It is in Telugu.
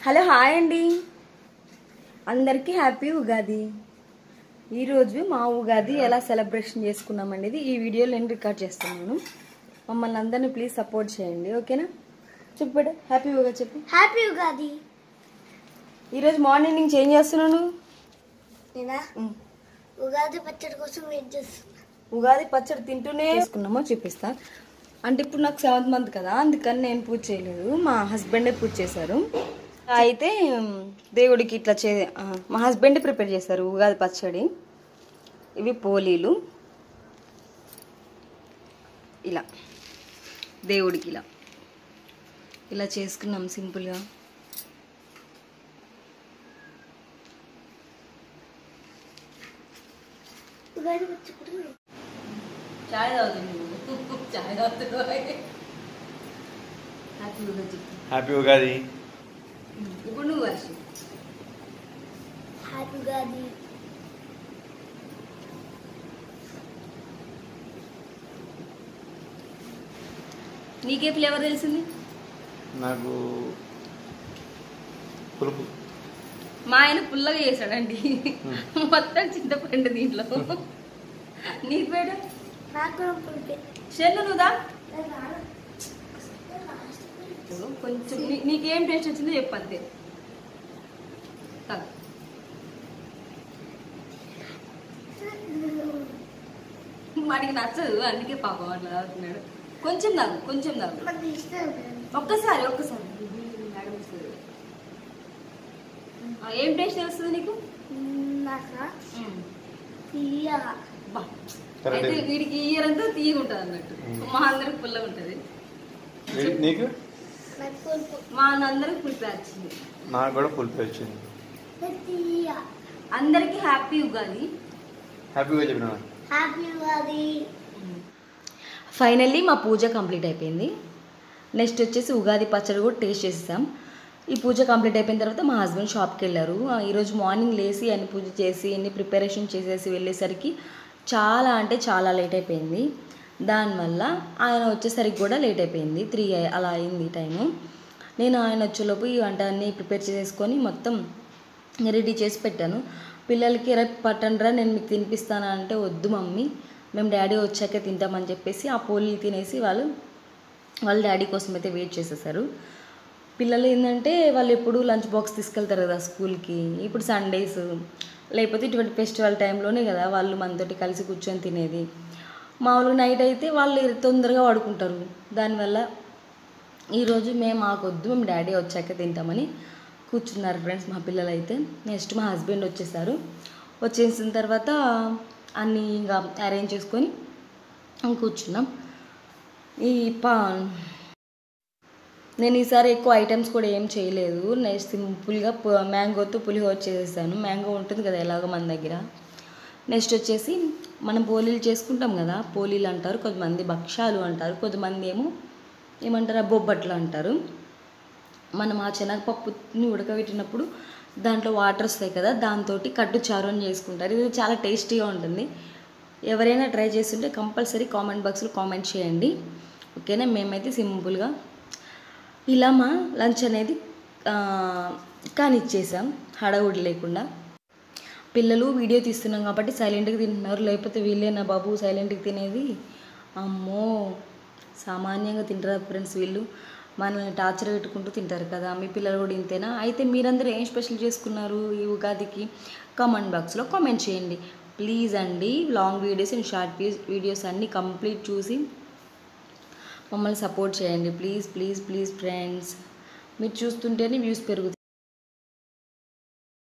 హలో హాయ్ అండి, అందరికీ హ్యాపీ ఉగాది. ఈరోజు మా ఉగాది ఎలా సెలబ్రేషన్ చేసుకున్నాం అనేది ఈ వీడియోలో నేను రికార్డ్ చేస్తున్నాను. మమ్మల్ని అందరినీ ప్లీజ్ సపోర్ట్ చేయండి, ఓకేనా? చెప్పు హ్యాపీ ఉగాది చెప్పు. హ్యాపీ ఉగాది. ఈరోజు మార్నింగ్ నుంచి ఏం చేస్తున్నాను? నేనా ఉగాది పచ్చడి కోసం వెయిట్ చేస్తున్నా. ఉగాది పచ్చడి తింటూనే చేసుకున్నామో చూపిస్తా. అంటే ఇప్పుడు నాకు 7th month కదా, అందుకని నేను పూజ చేయలేదు, మా హస్బెండే పూజ చేశారు. అయితే దేవుడికి ఇట్లా మా హస్బెండ్ ప్రిపేర్ చేశారు ఉగాది పచ్చడి. ఇవి పోలీలు, ఇలా దేవుడికి ఇలా ఇలా చేసుకున్నాం సింపుల్గా. చాయ్ తాగుతుంది, చాయ్ తాగుతుంది. హ్యాపీ ఉగాది. హ్యాపీ ఉగాది. ఇప్పుడు నువ్వు వర్షం. హ్యాపీ ఉగాది. నీకే ఫ్లేవర్ తెలిసింది? నాకు పులుపు. మా ఆయన పుల్లగా చేశాడండి, మొత్తం చింతపండు దీంట్లో. నీకు పేరు నాకు షెల్లు నువ్వుదా? కొంచెం నీకేం టేస్ట్ వచ్చిందో చెప్పంతే. వాడికి నచ్చదు, అందుకే పాపం అట్లా తాగుతున్నాడు. కొంచెం తాగు, కొంచెం తాగు, ఒక్కసారి ఒక్కసారి. ఏం టేస్ట్ తెలుస్తుంది నీకు? అయితే వీడికి ఇయర్ అంతా తీయగా ఉంటుంది అన్నట్టు, మా అందరికి పుల్లగా ఉంటుంది. నీకు? మా అందరికి పులిపి వచ్చింది. నాకు కూడా పులిపి వచ్చింది. అందరికి హ్యాపీ ఉగాది. హ్యాపీగా చెప్పిన. హ్యాపీ ఉగాది. ఫైనల్లీ మా పూజ కంప్లీట్ అయిపోయింది. నెక్స్ట్ వచ్చేసి ఉగాది పచ్చడి కూడా టేస్ట్ చేసేసాం. ఈ పూజ కంప్లీట్ అయిపోయిన తర్వాత మా హస్బెండ్ షాప్కి వెళ్ళారు. ఈరోజు మార్నింగ్ లేచి అన్ని పూజ చేసి అన్ని ప్రిపరేషన్ చేసేసి వెళ్ళేసరికి చాలా అంటే చాలా లేట్ అయిపోయింది. దానివల్ల ఆయన వచ్చేసరికి కూడా లేట్ అయిపోయింది, 3 అలా అయింది టైము. నేను ఆయన వచ్చేలోపు ఈ వంట అన్నీ ప్రిపేర్ చేసుకొని మొత్తం రెడీ చేసి పెట్టాను. పిల్లలకి రేపు పట్టండ్రా నేను మీకు తినిపిస్తాను అంటే, వద్దు మమ్మీ మేము డాడీ వచ్చాకే తింటామని చెప్పేసి ఆ పోలీలు తినేసి వాళ్ళ డాడీ కోసం అయితే వెయిట్ చేసేసారు. పిల్లలు ఏంటంటే వాళ్ళు ఎప్పుడు లంచ్ బాక్స్ తీసుకెళ్తారు కదా స్కూల్కి. ఇప్పుడు సండేస్ లేకపోతే ఇటువంటి ఫెస్టివల్ టైంలోనే కదా వాళ్ళు మనతోటి కలిసి కూర్చొని తినేది. మామూలుగా నైట్ అయితే వాళ్ళు తొందరగా పడుకుంటారు. దానివల్ల ఈరోజు మాకొద్దు, మేము డాడీ వచ్చాక తింటామని కూర్చున్నారు ఫ్రెండ్స్ మా పిల్లలు అయితే. నెక్స్ట్ మా హస్బెండ్ వచ్చేసారు. వచ్చేసిన తర్వాత అన్నీ ఇంకా అరేంజ్ చేసుకొని కూర్చున్నాం. నేను ఈసారి ఎక్కువ ఐటమ్స్ కూడా ఏం చేయలేదు. నెక్స్ట్ సింపుల్గా మ్యాంగోతో పులిహోర చేసేసాను. మ్యాంగో ఉంటుంది కదా ఎలాగో మన దగ్గర. నెక్స్ట్ వచ్చేసి మనం పోలీలు చేసుకుంటాం కదా, పోలీలు అంటారు కొంతమంది, భక్షాలు అంటారు కొంతమంది, ఏమంటారు బొబ్బట్లు అంటారు. మనం ఆ శనగపప్పుని ఉడకబెట్టినప్పుడు దాంట్లో వాటర్ వస్తాయి కదా, దాంతో కట్టు చారు అని చేసుకుంటారు. ఇది చాలా టేస్టీగా ఉంటుంది. ఎవరైనా ట్రై చేస్తుంటే కంపల్సరీ కామెంట్ బాక్స్లో కామెంట్ చేయండి, ఓకేనా? మేమైతే సింపుల్గా ఇలా మా లంచ్ అనేది కానిచ్చేసాం హడావుడి లేకుండా. పిల్లలు వీడియో తీస్తున్నాం కాబట్టి సైలెంట్గా తింటున్నారు, లేకపోతే వీళ్ళేనా బాబు సైలెంట్గా తినేది? అమ్మో, సామాన్యంగా తింటారు ఫ్రెండ్స్ వీళ్ళు, మనల్ని టార్చర్ పెట్టుకుంటూ తింటారు కదా. మీ పిల్లలు కూడా ఇంతేనా? అయితే మీరందరూ ఏం స్పెషల్ చేసుకున్నారు ఈ ఉగాదికి? కామెంట్ బాక్స్లో కామెంట్ చేయండి ప్లీజ్ అండి. Long videos and short videos అన్నీ కంప్లీట్ చూసి మమ్మల్ని సపోర్ట్ చేయండి ప్లీజ్ ప్లీజ్ ప్లీజ్ ఫ్రెండ్స్. మీరు చూస్తుంటేనే వ్యూస్ పెరుగుతాయి.